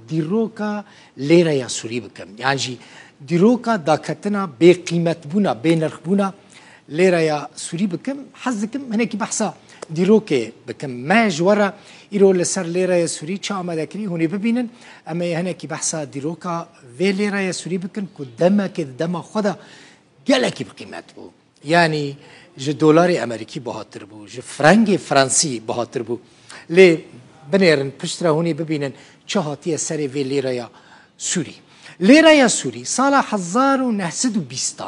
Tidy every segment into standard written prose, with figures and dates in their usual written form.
دیروکا لیره یا سوری بکم یعنی دیروکا داکتنا به قیمت بونا به نرخ بونا لیره یا سوری بکم حزکم هنکی بحثا دیروکه بکم ما جوارا ایرو لسر لیره یا سوری چه آمده کری هونی ببینن اما هنکی بحثا دیروکا و لیره یا سوری بکن که دمه که دمه خدا گلکی بقیمت بو یعنی ج دلار امریکی بهاتر بو ج فرنگ فرانسی بهاتر بو لی بنیرن پشتره هونی ببینن چه هاتیه سر وی لیره سوری لیره سوری سال 1920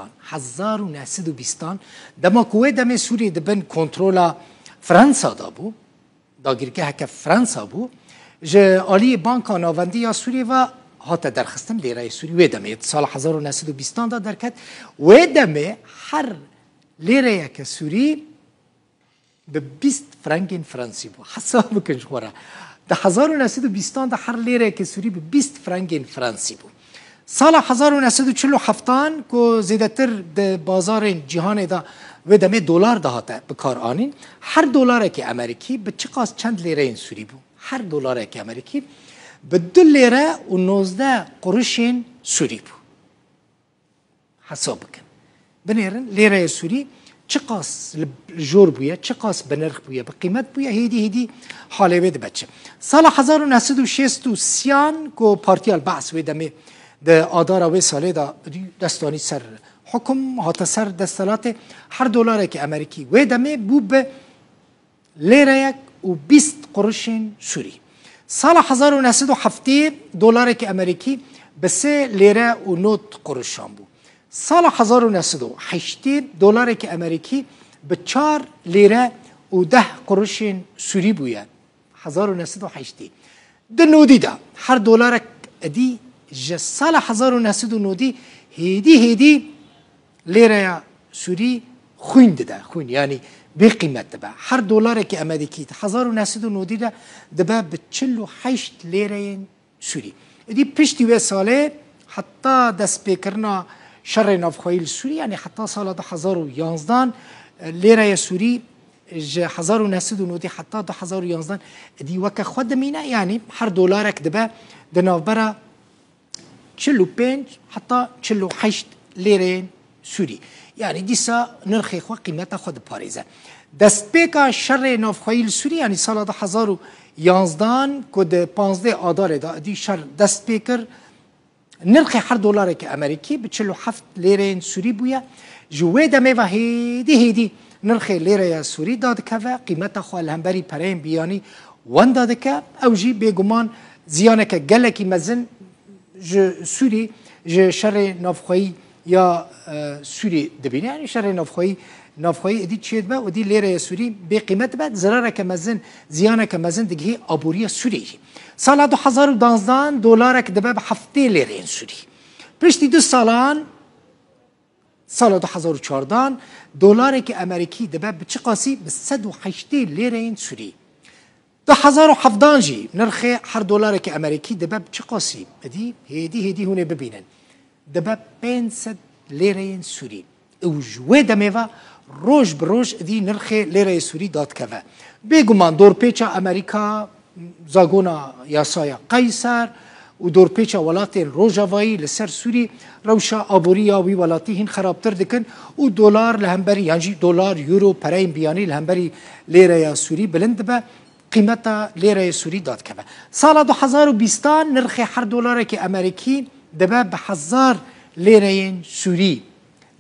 دما کوه دم سوری دبن کنترولا فرانسا دا بو دا گرگه هکه فرانسا بو جه آلی بانکا ناوندی یا سوری و هاته درخستن لیره سوری و دمه سال 1920 دا درکت و دمه هر لیره که سوری به 20 فرنگ فرانسی بو حساب کنش خورا ده 1920 ده هر لیره که سوری به 20 فرنگ فرانسی بو سال 1947 که زیادتر ده بازار جهان ده و دمه دلار ده هاته بکار آنین هر دلار که امریکی به چقدر چند لیره این سوری بو هر دلار که امریکی به 2 لیره و 19 قروش سوری بو حساب کن بنیرن لیره سوری چقدر جور بویا چقدر بنرخ بویا بقیمت بویا هیدی حاله بده بچه سال 1963 کو پارتی البعث و دمه ده آدار و ساله دا دستانی سر حکم هات سر دستالات هر دلار که امریکی و دمه بو به لیره و 20 قروش سوری سال 1907 دلار که امریکی به 3 لیره و 9 قروش بو سال 1908 دلار که امریکی به 4 لیره و 10 قروش سوری بوید 1908 ده نودی دا هر دلار دی سال 1909 هیدی لیره سوری خوین ده خوین یعنی به قیمت ده هر دلار که امریکی 1909 ده به 48 لیره سوری دی پشتی و ساله حتی دست بکرنا شر نافخویل سوری یعنی حتی سال 2011 لیره سوری 1909 حتی 2011 دی وک خود مینه یعنی هر دلارک دبه دنافبره 45 حتی 48 لیره سوری یعنی دیسا نرخ خو قیمت خود پاریزه دست پیکا شر نافخویل سوری یعنی سال 2011 کد 15 آدار دی شر دست پیکر نرخ هر دلار که امریکی به 47 لیره سوری بویا جوه دمه و هیدی نرخ لیره سوری داد که و قیمت خو الهمبری پرین بیانی وان داد که او جی بگمان زیانه که گلکی مزن سوری شر نافخویی یا سوری دبینه یعنی شر نافخویی ادی چید با و دی لیره سوری به قیمت بعد ضرر که مزن زیانه که مزن دیگه آبوری سوری سال 2012 دلار که دبه به 7 لیره سوری پشتی 2 سالان سال 2014 دلار که امریکی دبه به چه قاسی به 108 لیره سوری 2017 جی نرخ هر دلار که امریکی دبه به چه قاسی هدی هونه ببینن دبه 500 لیره سوری او جوه دمه و روش بروش دی نرخ لیره سوری داد که بگمان دور پیچه امریکا زاگونا یاسایا قیصر و دور پیچه ولات روجاوایی لسر سوری روشا آبوری یا وی ولاتی هین خرابتر دکن و دلار لهمبری یعنی دلار یورو پرایم بیانی لهمبری لیره یا سوری بلند به قیمت لیره سوری داد که سال 2020 نرخ هر دلار که امریکی دبه به 1000 لیره سوری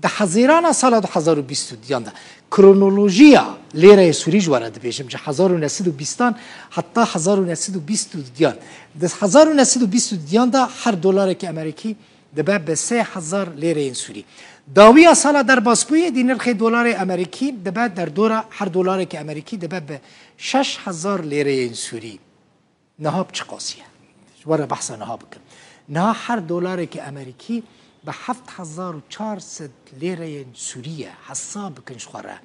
ده هزاران سال 2020 دیان ده کرونولوژیا لیره سوری جواره ده بیشم جه 1920 حتی 1920 دیان ده 1920 دیان ده هر دلار که امریکی ده به 3000 لیره سوری داوی سال در باسپوی دی نرخ دلار امریکی ده در دور هر دلار که امریکی ده به 6000 لیره سوری نهاب چه قاسیه جواره بحث نهاب بکن نه هر دلار که امریکی به 7400 لیره سوریه حساب کنش خوره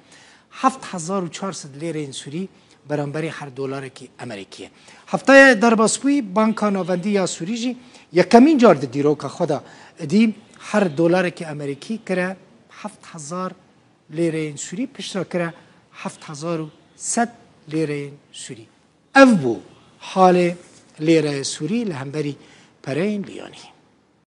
7400 لیره سوری برانبری هر دلار که امریکیه هفته در باسپوی بانک ناوندی یا سوری جی یکمین جار دیرو که خدا دی هر دلار که امریکی کره 7000 لیره سوری پشت کره 7100 لیره سوری او بو حال لیره سوری لهمبری پرین بیانی